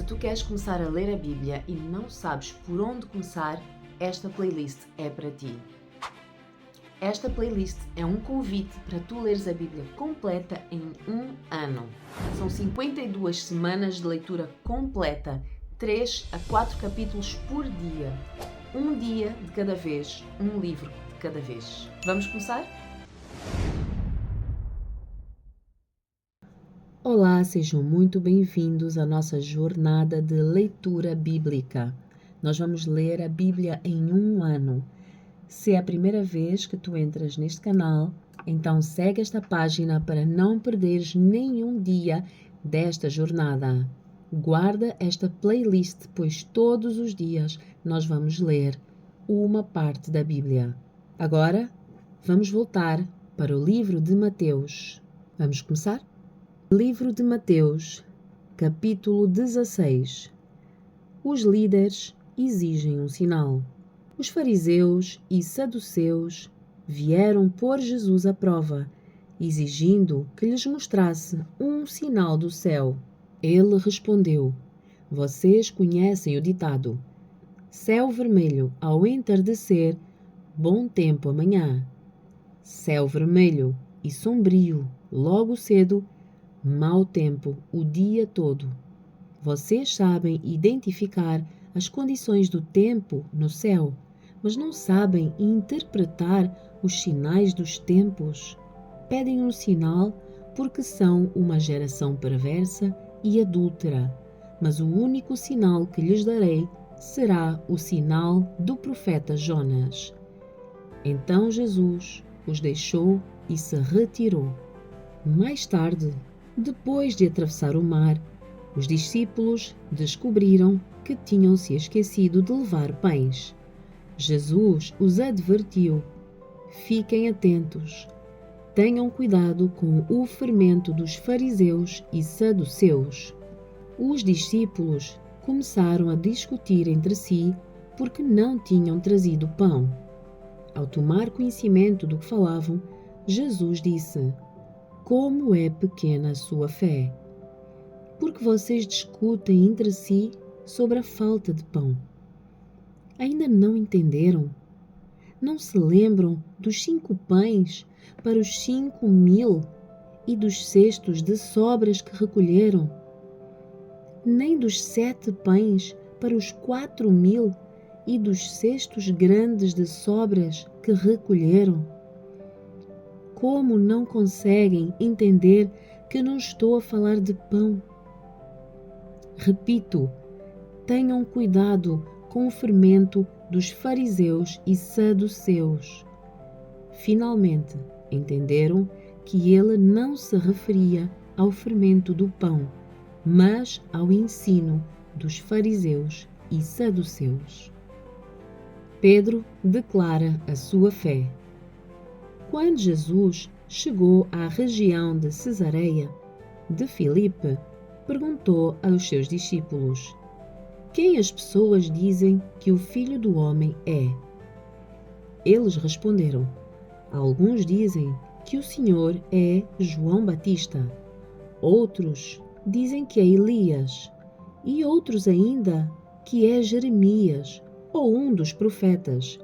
Se tu queres começar a ler a Bíblia e não sabes por onde começar, esta playlist é para ti. Esta playlist é um convite para tu leres a Bíblia completa em um ano. São 52 semanas de leitura completa, 3 a 4 capítulos por dia. Um dia de cada vez, um livro de cada vez. Vamos começar? Olá, sejam muito bem-vindos à nossa jornada de leitura bíblica. Nós vamos ler a Bíblia em um ano. Se é a primeira vez que tu entras neste canal, então segue esta página para não perderes nenhum dia desta jornada. Guarda esta playlist, pois todos os dias nós vamos ler uma parte da Bíblia. Agora, vamos voltar para o livro de Mateus. Vamos começar? Livro de Mateus, capítulo 16. Os líderes exigem um sinal. Os fariseus e saduceus vieram pôr Jesus à prova, exigindo que lhes mostrasse um sinal do céu. Ele respondeu: Vocês conhecem o ditado: céu vermelho ao entardecer, bom tempo amanhã. Céu vermelho e sombrio logo cedo, mau tempo o dia todo. Vocês sabem identificar as condições do tempo no céu, mas não sabem interpretar os sinais dos tempos. Pedem um sinal porque são uma geração perversa e adúltera, mas o único sinal que lhes darei será o sinal do profeta Jonas. Então Jesus os deixou e se retirou. Mais tarde, depois de atravessar o mar, os discípulos descobriram que tinham se esquecido de levar pães. Jesus os advertiu: Fiquem atentos, tenham cuidado com o fermento dos fariseus e saduceus. Os discípulos começaram a discutir entre si porque não tinham trazido pão. Ao tomar conhecimento do que falavam, Jesus disse: Como é pequena a sua fé! Porque vocês discutem entre si sobre a falta de pão. Ainda não entenderam? Não se lembram dos 5 pães para os 5.000 e dos cestos de sobras que recolheram? Nem dos 7 pães para os 4.000 e dos cestos grandes de sobras que recolheram? Como não conseguem entender que não estou a falar de pão? Repito, tenham cuidado com o fermento dos fariseus e saduceus. Finalmente, entenderam que ele não se referia ao fermento do pão, mas ao ensino dos fariseus e saduceus. Pedro declara a sua fé. Quando Jesus chegou à região de Cesareia de Filipe, perguntou aos seus discípulos: Quem as pessoas dizem que o Filho do Homem é? Eles responderam: Alguns dizem que o Senhor é João Batista, outros dizem que é Elias, e outros ainda que é Jeremias ou um dos profetas.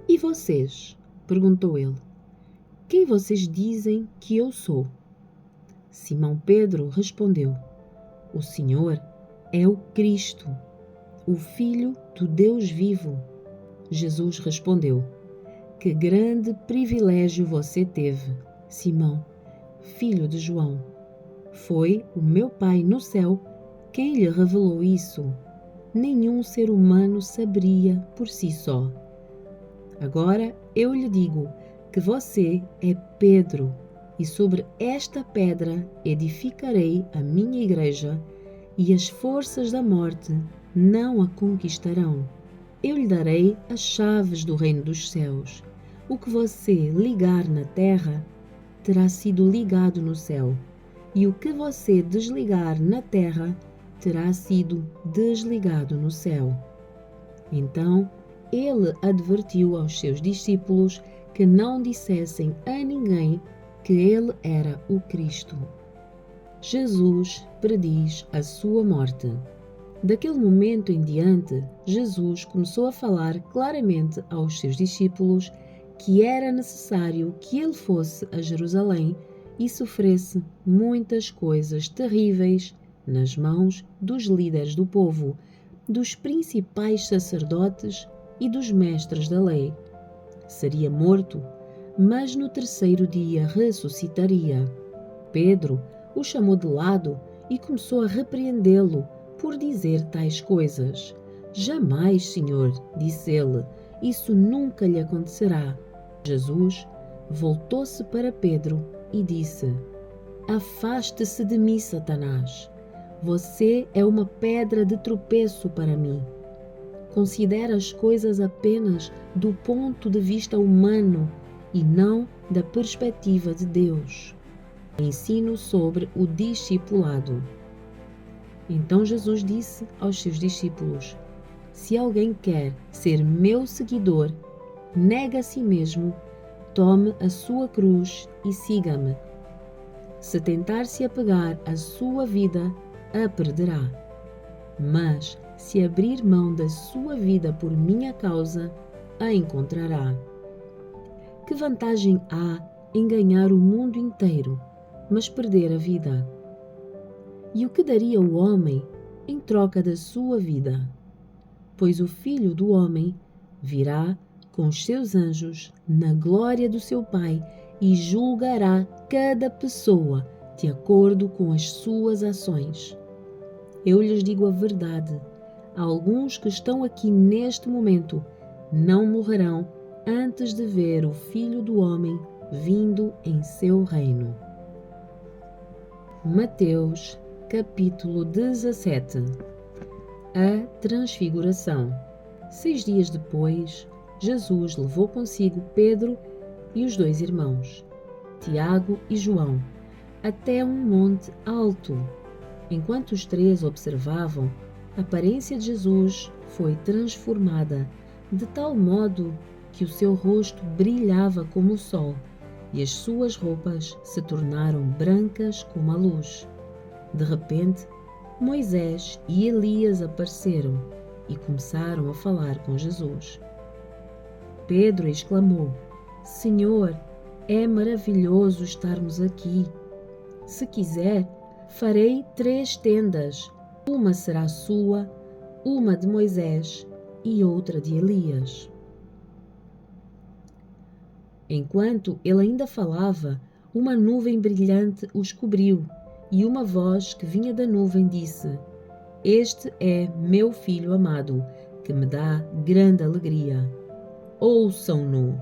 E vocês? Perguntou ele. Quem vocês dizem que eu sou? Simão Pedro respondeu: O Senhor é o Cristo, o Filho do Deus vivo. Jesus respondeu: Que grande privilégio você teve, Simão, filho de João. Foi o meu Pai no céu quem lhe revelou isso. Nenhum ser humano saberia por si só. Agora eu lhe digo que você é Pedro, e sobre esta pedra edificarei a minha igreja, e as forças da morte não a conquistarão. Eu lhe darei as chaves do reino dos céus. O que você ligar na terra terá sido ligado no céu, e o que você desligar na terra terá sido desligado no céu. Então ele advertiu aos seus discípulos que não dissessem a ninguém que ele era o Cristo. Jesus prediz a sua morte. Daquele momento em diante, Jesus começou a falar claramente aos seus discípulos que era necessário que ele fosse a Jerusalém e sofresse muitas coisas terríveis nas mãos dos líderes do povo, dos principais sacerdotes e dos mestres da lei. Seria morto, mas no terceiro dia ressuscitaria. Pedro o chamou de lado e começou a repreendê-lo por dizer tais coisas. Jamais, Senhor, disse ele, isso nunca lhe acontecerá. Jesus voltou-se para Pedro e disse: Afaste-se de mim, Satanás. Você é uma pedra de tropeço para mim. Considera as coisas apenas do ponto de vista humano e não da perspectiva de Deus. Ensino sobre o discipulado. Então Jesus disse aos seus discípulos: Se alguém quer ser meu seguidor, negue a si mesmo, tome a sua cruz e siga-me. Se tentar se apegar à sua vida, a perderá. Mas, se abrir mão da sua vida por minha causa, a encontrará. Que vantagem há em ganhar o mundo inteiro, mas perder a vida? E o que daria o homem em troca da sua vida? Pois o Filho do Homem virá com os seus anjos na glória do seu Pai e julgará cada pessoa de acordo com as suas ações. Eu lhes digo a verdade, alguns que estão aqui neste momento não morrerão antes de ver o Filho do Homem vindo em seu reino. Mateus, capítulo 17. A Transfiguração. 6 dias depois, Jesus levou consigo Pedro e os 2 irmãos, Tiago e João, até um monte alto. Enquanto os 3 observavam, a aparência de Jesus foi transformada de tal modo que o seu rosto brilhava como o sol e as suas roupas se tornaram brancas como a luz. De repente, Moisés e Elias apareceram e começaram a falar com Jesus. Pedro exclamou: Senhor, é maravilhoso estarmos aqui. Se quiser, farei 3 tendas. Uma será sua, uma de Moisés e outra de Elias. Enquanto ele ainda falava, uma nuvem brilhante os cobriu, e uma voz que vinha da nuvem disse: Este é meu filho amado, que me dá grande alegria. Ouçam-no.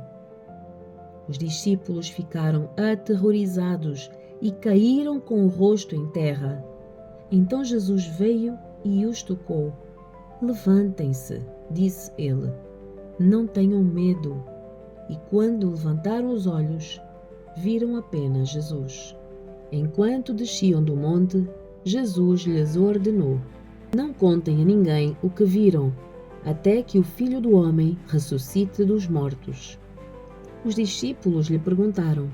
Os discípulos ficaram aterrorizados e caíram com o rosto em terra. Então Jesus veio e os tocou. Levantem-se, disse ele. Não tenham medo. E quando levantaram os olhos, viram apenas Jesus. Enquanto desciam do monte, Jesus lhes ordenou: Não contem a ninguém o que viram, até que o Filho do Homem ressuscite dos mortos. Os discípulos lhe perguntaram: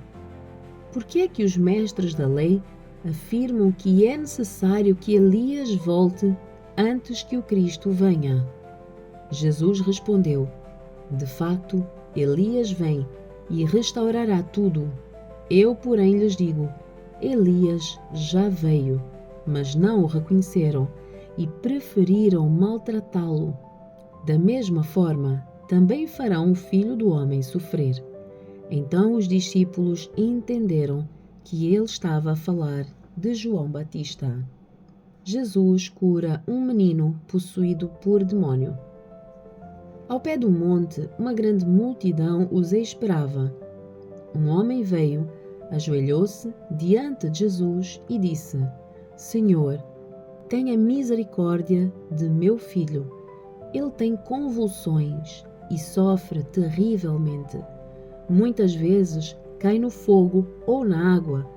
Por que é que os mestres da lei afirmam que é necessário que Elias volte antes que o Cristo venha? Jesus respondeu: De facto, Elias vem e restaurará tudo. Eu, porém, lhes digo: Elias já veio, mas não o reconheceram e preferiram maltratá-lo. Da mesma forma, também farão o Filho do Homem sofrer. Então os discípulos entenderam que ele estava a falar de João Batista. Jesus cura um menino possuído por demônio. Ao pé do monte, uma grande multidão os esperava. Um homem veio, ajoelhou-se diante de Jesus e disse: Senhor, tenha misericórdia de meu filho. Ele tem convulsões e sofre terrivelmente. Muitas vezes cai no fogo ou na água.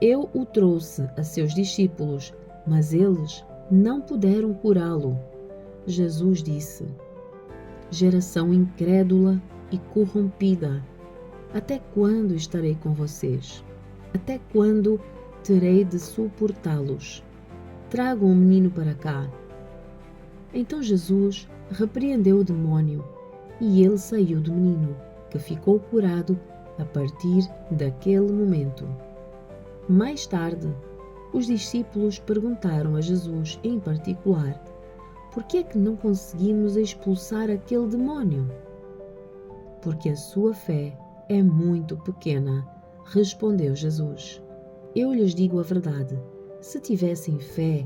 Eu o trouxe a seus discípulos, mas eles não puderam curá-lo. Jesus disse: Geração incrédula e corrompida, até quando estarei com vocês? Até quando terei de suportá-los. Tragam o menino para cá. Então Jesus repreendeu o demônio e ele saiu do menino, que ficou curado a partir daquele momento. Mais tarde, os discípulos perguntaram a Jesus em particular: por que é que não conseguimos expulsar aquele demônio? Porque a sua fé é muito pequena, respondeu Jesus. Eu lhes digo a verdade, se tivessem fé,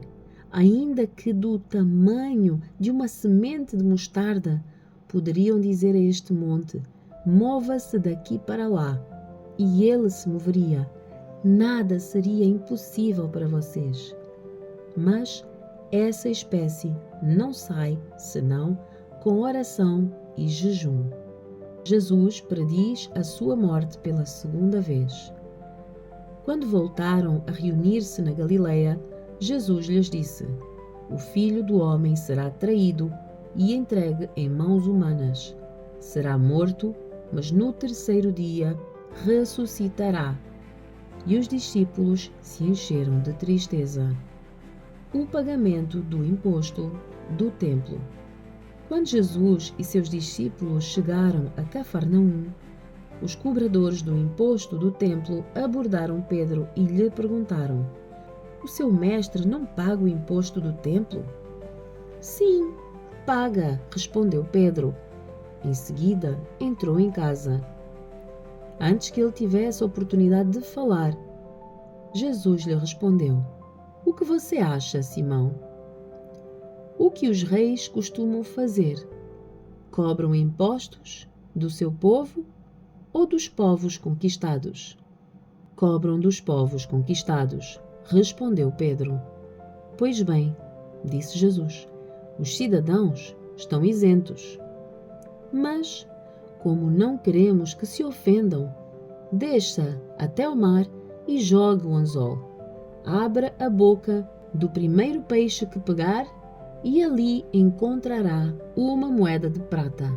ainda que do tamanho de uma semente de mostarda, poderiam dizer a este monte: mova-se daqui para lá, e ele se moveria. Nada seria impossível para vocês. Mas essa espécie não sai senão com oração e jejum. Jesus prediz a sua morte pela segunda vez. Quando voltaram a reunir-se na Galileia, Jesus lhes disse: o Filho do Homem será traído e entregue em mãos humanas. Será morto, mas no terceiro dia ressuscitará. E os discípulos se encheram de tristeza. O pagamento do imposto do templo. Quando Jesus e seus discípulos chegaram a Cafarnaum, os cobradores do imposto do templo abordaram Pedro e lhe perguntaram: o seu mestre não paga o imposto do templo? Sim, paga, respondeu Pedro. Em seguida, entrou em casa. Antes que ele tivesse a oportunidade de falar, Jesus lhe respondeu: o que você acha, Simão? O que os reis costumam fazer? Cobram impostos do seu povo ou dos povos conquistados? Cobram dos povos conquistados, respondeu Pedro. Pois bem, disse Jesus, os cidadãos estão isentos. Mas, como não queremos que se ofendam, desça até o mar e jogue o anzol. Abra a boca do primeiro peixe que pegar e ali encontrará uma moeda de prata.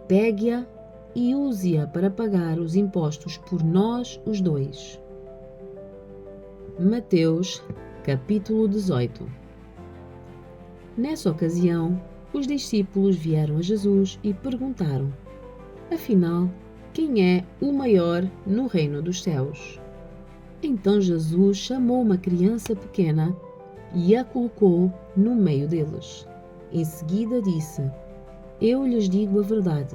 Pegue-a e use-a para pagar os impostos por nós os dois. Mateus, capítulo 18. Nessa ocasião, os discípulos vieram a Jesus e perguntaram: afinal, quem é o maior no reino dos céus? Então Jesus chamou uma criança pequena e a colocou no meio deles. Em seguida disse: eu lhes digo a verdade.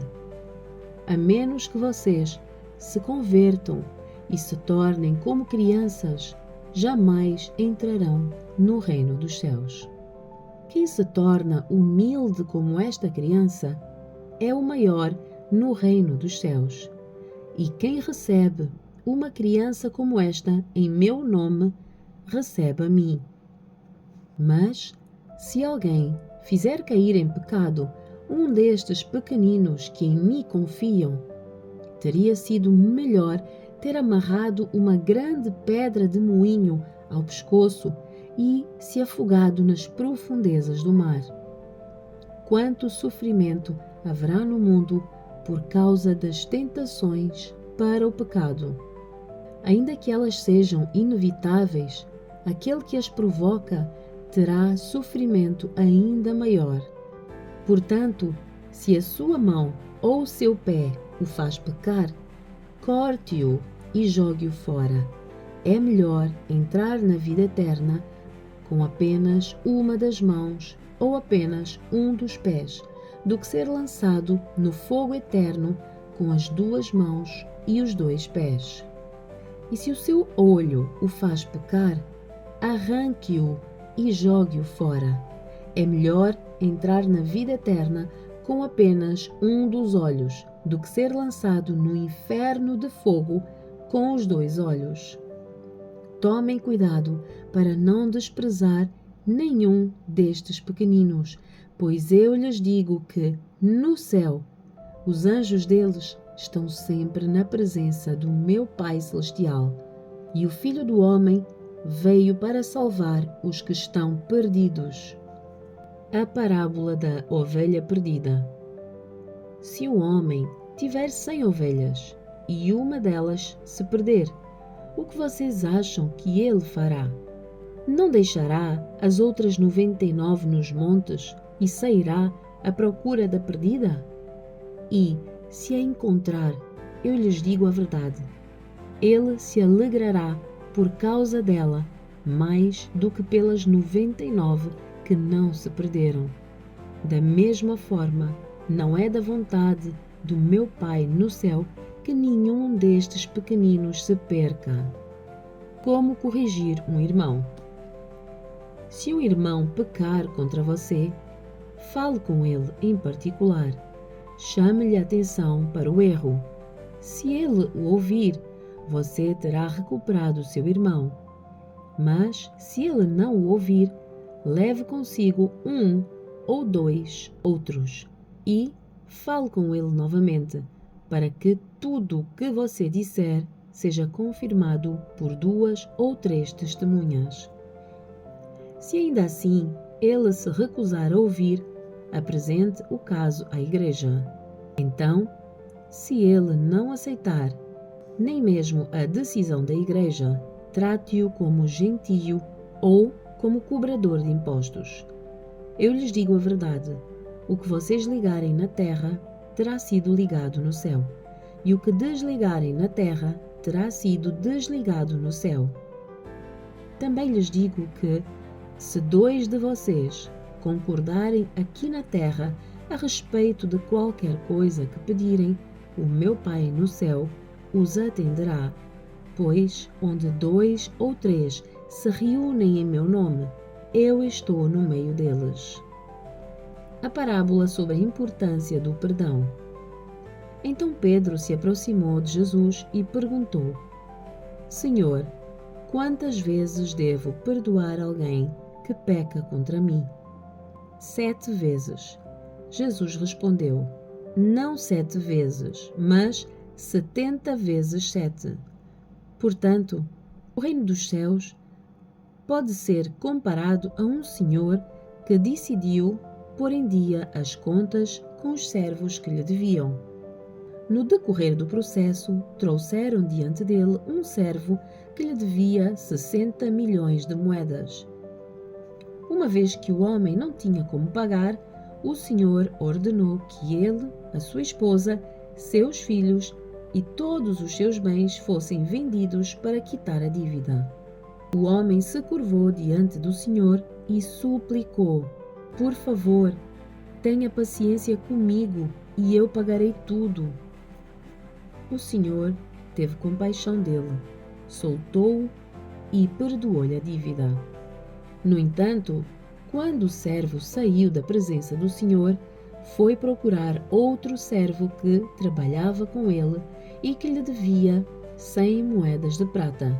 A menos que vocês se convertam e se tornem como crianças, jamais entrarão no reino dos céus. Quem se torna humilde como esta criança é o maior no reino dos céus. E quem recebe uma criança como esta em meu nome, recebe a mim. Mas, se alguém fizer cair em pecado um destes pequeninos que em mim confiam, teria sido melhor ter amarrado uma grande pedra de moinho ao pescoço e se afogado nas profundezas do mar. Quanto sofrimento haverá no mundo por causa das tentações para o pecado. Ainda que elas sejam inevitáveis, aquele que as provoca terá sofrimento ainda maior. Portanto, se a sua mão ou o seu pé o faz pecar, corte-o e jogue-o fora. É melhor entrar na vida eterna com apenas uma das mãos ou apenas um dos pés, do que ser lançado no fogo eterno com as duas mãos e os dois pés. E se o seu olho o faz pecar, arranque-o e jogue-o fora. É melhor entrar na vida eterna com apenas um dos olhos, do que ser lançado no inferno de fogo com os dois olhos. Tomem cuidado para não desprezar nenhum destes pequeninos, pois eu lhes digo que, no céu, os anjos deles estão sempre na presença do meu Pai Celestial, e o Filho do Homem veio para salvar os que estão perdidos. A parábola da ovelha perdida. Se o homem tiver 100 ovelhas e uma delas se perder, o que vocês acham que ele fará? Não deixará as outras 99 nos montes e sairá à procura da perdida? E, se a encontrar, eu lhes digo a verdade, ele se alegrará por causa dela mais do que pelas 99 que não se perderam. Da mesma forma, não é da vontade do meu Pai no céu que nenhum destes pequeninos se perca. Como corrigir um irmão? Se um irmão pecar contra você, fale com ele em particular. Chame-lhe a atenção para o erro. Se ele o ouvir, você terá recuperado seu irmão. Mas, se ele não o ouvir, leve consigo um ou dois outros e fale com ele novamente, para que tudo o que você disser seja confirmado por 2 ou 3 testemunhas. Se ainda assim ele se recusar a ouvir, apresente o caso à igreja. Então, se ele não aceitar nem mesmo a decisão da igreja, trate-o como gentio ou como cobrador de impostos. Eu lhes digo a verdade: o que vocês ligarem na terra terá sido ligado no céu, e o que desligarem na terra terá sido desligado no céu. Também lhes digo que, se 2 de vocês concordarem aqui na terra a respeito de qualquer coisa que pedirem, o meu Pai no céu os atenderá, pois onde 2 ou 3 se reúnem em meu nome, eu estou no meio deles. A parábola sobre a importância do perdão. Então Pedro se aproximou de Jesus e perguntou: Senhor, quantas vezes devo perdoar alguém que peca contra mim? 7 vezes. Jesus respondeu: Não 7 vezes, mas 70 vezes 7. Portanto, o reino dos céus pode ser comparado a um senhor que decidiu pôr em dia as contas com os servos que lhe deviam. No decorrer do processo, trouxeram diante dele um servo que lhe devia 60 milhões de moedas. Uma vez que o homem não tinha como pagar, o senhor ordenou que ele, a sua esposa, seus filhos e todos os seus bens fossem vendidos para quitar a dívida. O homem se curvou diante do senhor e suplicou: Por favor, tenha paciência comigo e eu pagarei tudo. O senhor teve compaixão dele, soltou-o e perdoou-lhe a dívida. No entanto, quando o servo saiu da presença do senhor, foi procurar outro servo que trabalhava com ele e que lhe devia 100 moedas de prata.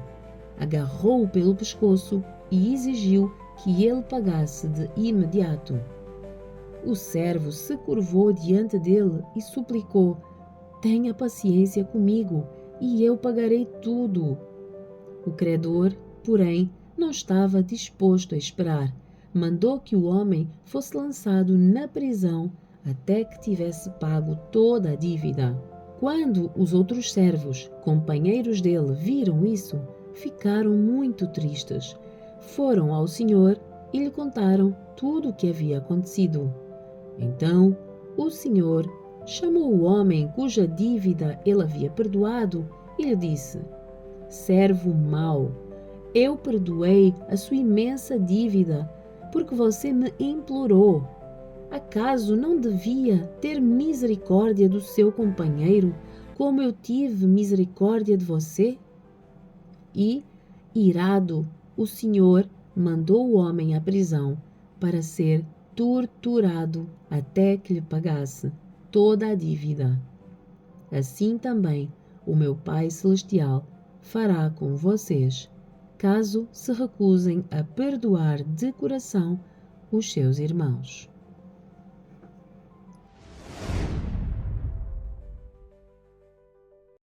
Agarrou-o pelo pescoço e exigiu que ele pagasse de imediato. O servo se curvou diante dele e suplicou: Tenha paciência comigo e eu pagarei tudo. O credor, porém, não estava disposto a esperar. Mandou que o homem fosse lançado na prisão até que tivesse pago toda a dívida. Quando os outros servos, companheiros dele, viram isso, ficaram muito tristes. Foram ao senhor e lhe contaram tudo o que havia acontecido. Então, o senhor chamou o homem cuja dívida ele havia perdoado e lhe disse: Servo mau, eu perdoei a sua imensa dívida porque você me implorou. Acaso não devia ter misericórdia do seu companheiro, como eu tive misericórdia de você? E, irado, o senhor mandou o homem à prisão para ser torturado até que lhe pagasse toda a dívida. Assim também o meu Pai Celestial fará com vocês, caso se recusem a perdoar de coração os seus irmãos.